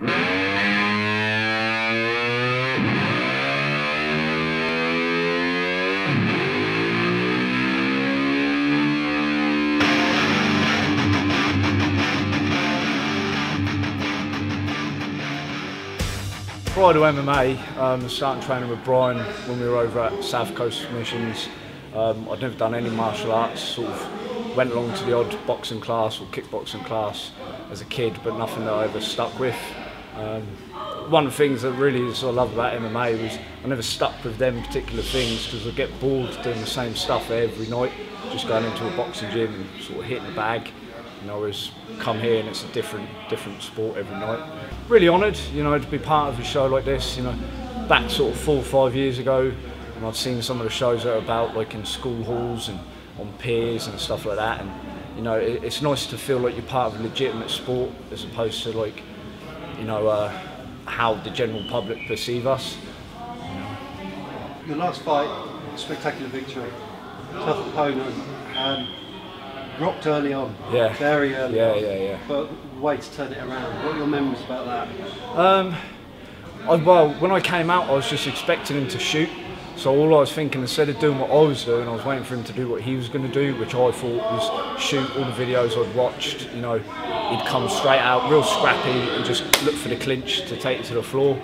Prior to MMA, starting training with Brian when we were over at South Coast Missions. I'd never done any martial arts, sort of went along to the odd boxing class or kickboxing class as a kid, but nothing that I ever stuck with. One of the things that really I love about MMA was I never stuck with them particular things because I get bored doing the same stuff every night, just going into a boxing gym and sort of hitting the bag. You know, whereas come here and it's a different sport every night. Really honoured, you know, to be part of a show like this. You know, back sort of 4 or 5 years ago, and I've seen some of the shows that are about like in school halls and on piers and stuff like that. And you know, it's nice to feel like you're part of a legitimate sport as opposed to like, you know, how the general public perceive us. Your last fight, spectacular victory, tough opponent. Rocked early on, yeah, very early yeah. But way to turn it around. What are your memories about that? Well, when I came out, I was just expecting him to shoot. So all I was thinking, instead of doing what I was doing, I was waiting for him to do what he was going to do, which I thought was shoot all the videos I'd watched. You know, he'd come straight out, real scrappy, and just look for the clinch to take it to the floor.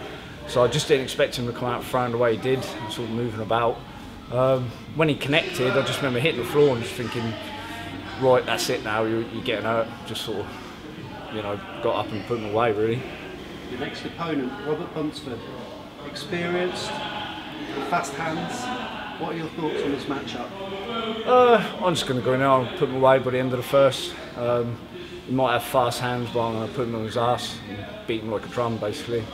So I just didn't expect him to come out throwing the way he did, sort of moving about. When he connected, I just remember hitting the floor and just thinking, right, that's it now, you're getting hurt. Just sort of, you know, got up and put him away, really. Your next opponent, Robert Bunsford, experienced, fast hands. What are your thoughts on this matchup? I'm just going to go in there and put him away by the end of the first. He might have fast hands, but I'm going to put him on his ass and beat him like a drum, basically.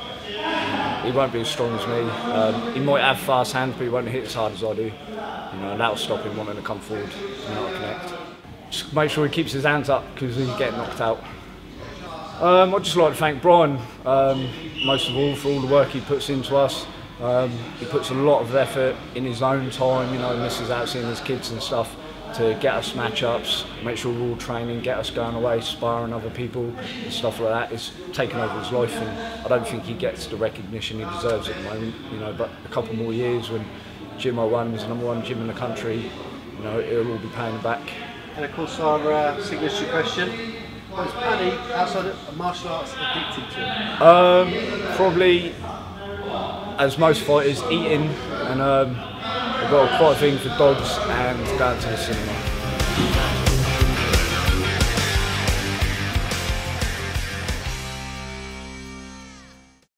He won't be as strong as me. He might have fast hands, but he won't hit as hard as I do. You know, and that'll stop him wanting to come forward and not connect. Just make sure he keeps his hands up because he's getting knocked out. I'd just like to thank Brian, most of all, for all the work he puts into us. He puts a lot of effort in his own time, you know, misses out seeing his kids and stuff, to get us match-ups, make sure we're all training, get us going away, sparring other people and stuff like that. It's taken over his life, and I don't think he gets the recognition he deserves at the moment, you know, but a couple more years when Gym 01 is the #1 gym in the country, you know, it'll all be paying back. And of course our signature question, what is Paddy, outside of martial arts, addicted to? Probably, as most fighters, eating, and I've got quite a thing for dogs and going to the cinema.